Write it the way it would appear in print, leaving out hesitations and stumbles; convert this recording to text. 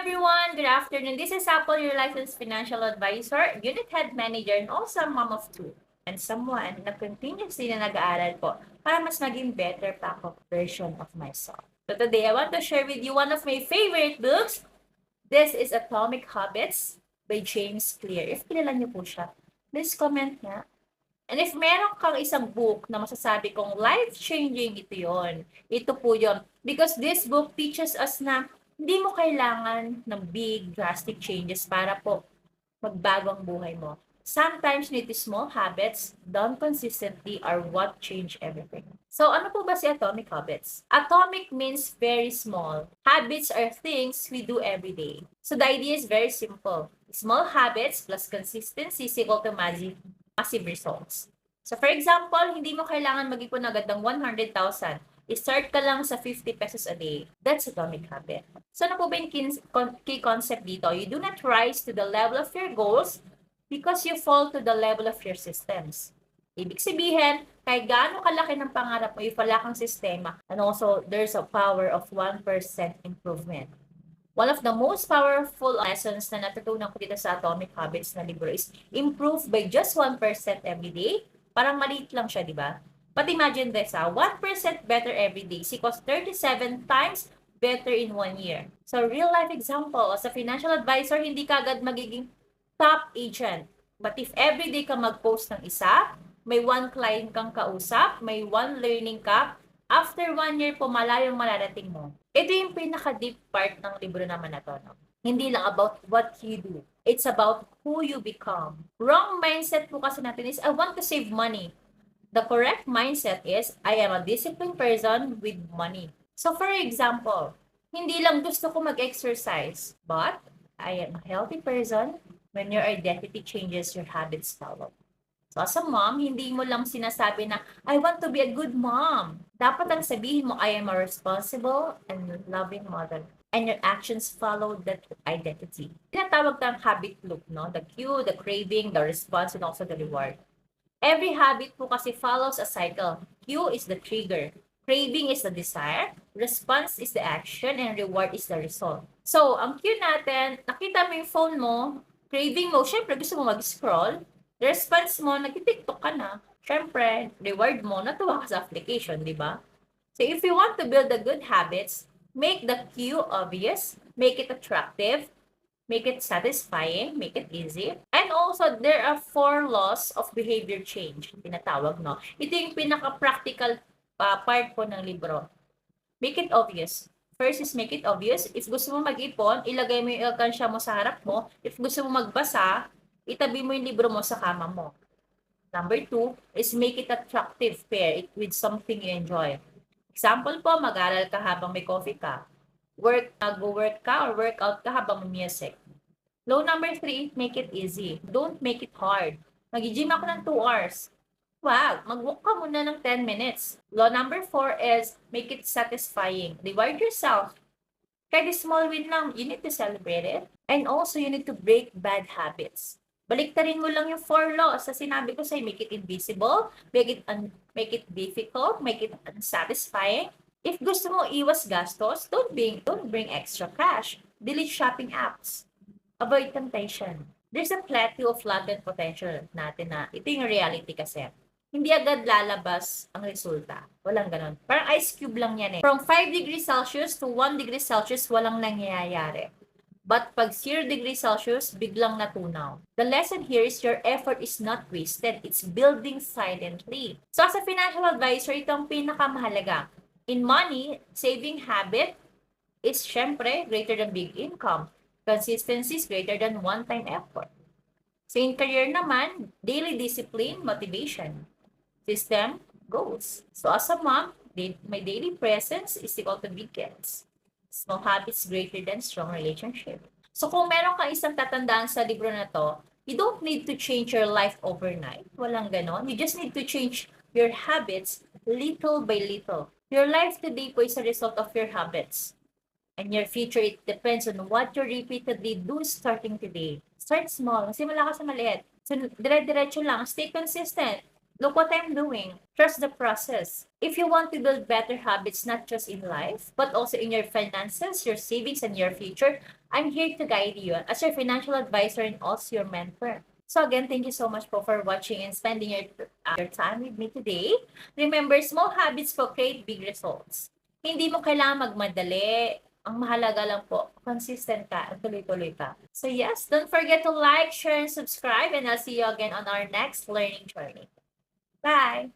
everyone! Good afternoon. This is Apple, your licensed financial advisor, unit head manager, and also a mom of two. And someone na continuously na nag-aaral po para mas maging better pa ako version of myself. So today, I want to share with you one of my favorite books. This is Atomic Habits by James Clear. If kilala niyo po siya, please comment nga. And if meron kang isang book na masasabi kong life-changing, ito yon. Ito po yon. Because this book teaches us na hindi mo kailangan ng big, drastic changes para po magbago ang buhay mo. Sometimes, need small habits done consistently are what change everything. So, ano po ba si Atomic Habits? Atomic means very small. Habits are things we do every day. So, the idea is very simple. Small habits plus consistency is equal to massive results. So, for example, hindi mo kailangan mag-ipon agad ng 100,000. I-start ka lang sa 50 pesos a day. That's atomic habit. So, ano po ba yung key concept dito? You do not rise to the level of your goals because you fall to the level of your systems. Ibig sabihin, kahit gaano kalaki ng pangarap mo, if wala kang sistema, and also, there's a power of 1% improvement. One of the most powerful lessons na natutunan ko dito sa Atomic Habits na libro is improve by just 1% every day. Parang maliit lang siya, di ba? But imagine this, 1% better every day equals 37 times better in 1 year. So, real life example, as a financial advisor, hindi ka agad magiging top agent. But if every day ka mag-post ng isa, may 1 client kang kausap, may 1 learning ka, after 1 year po, malayong mararating mo. Ito yung pinaka-deep part ng libro naman na to. No? Hindi lang about what you do. It's about who you become. Wrong mindset po kasi natin is, I want to save money. The correct mindset is, I am a disciplined person with money. So for example, hindi lang gusto ko mag-exercise, but I am a healthy person when your identity changes, your habits follow. So as a mom, hindi mo lang sinasabi na, I want to be a good mom. Dapat ang sabihin mo, I am a responsible and loving mother. And your actions follow that identity. Tinatawag kang habit loop, no? The cue, the craving, the response, and also the reward. Every habit po kasi follows a cycle. Cue is the trigger. Craving is the desire. Response is the action. And reward is the result. So, ang cue natin, nakita mo yung phone mo, craving mo, syempre gusto mo mag-scroll. Response mo, nag-TikTok ka na. Syempre, reward mo, natuwa ka sa application, di ba? So, if you want to build the good habits, make the cue obvious, make it attractive, make it satisfying, make it easy. And also, there are 4 laws of behavior change, tinatawag, no? Ito yung pinaka-practical part po ng libro. Make it obvious. First is make it obvious. If gusto mo mag-ipon, ilagay mo yung alkansya mo sa harap mo. If gusto mo magbasa, itabi mo yung libro mo sa kama mo. Number 2 is make it attractive. Pair it with something you enjoy. Example po, mag-aral ka habang may coffee ka. Mag-work ka or workout ka habang may music. Law number 3, make it easy. Don't make it hard. Mag-gym ako ng 2 hours. Wow, mag-walk ka muna ng 10 minutes. Law number 4 is make it satisfying. Reward yourself. Kahit small win lang, you need to celebrate it. And also, you need to break bad habits. Baliktarin mo lang yung 4 laws sa sinabi ko sa'yo. Make it invisible, make it difficult, make it unsatisfying. If gusto mo iwas gastos, don't bring extra cash. Delete shopping apps. Avoid temptation. There's a plateau of latent potential natin na ito yung reality kasi. Hindi agad lalabas ang resulta. Walang ganon. Parang ice cube lang yan eh. From 5 degrees Celsius to 1 degree Celsius, walang nangyayari. But pag 0 degrees Celsius, biglang natunaw. The lesson here is your effort is not wasted. It's building silently. So as a financial advisor, ito ang pinakamahalaga. In money, saving habit is syempre greater than big income. Consistency is greater than one-time effort. So in career naman, daily discipline, motivation. System, goals. So as a mom, my daily presence is equal to weekends. Small habits greater than strong relationship. So kung meron ka isang tatandaan sa libro na to, you don't need to change your life overnight. Walang ganon. You just need to change your habits little by little. Your life today po is a result of your habits. And your future, it depends on what you repeatedly do starting today. Start small. Simula ka sa maliit. So, dire-diretso lang. Stay consistent. Look what I'm doing. Trust the process. If you want to build better habits, not just in life, but also in your finances, your savings, and your future, I'm here to guide you as your financial advisor and also your mentor. So again, thank you so much po for watching and spending your time with me today. Remember, small habits po create big results. Hindi mo kailangan magmadali. Ang mahalaga lang po, consistent ka at tuloy-tuloy ka. So yes, don't forget to like, share, and subscribe, and I'll see you again on our next learning journey. Bye!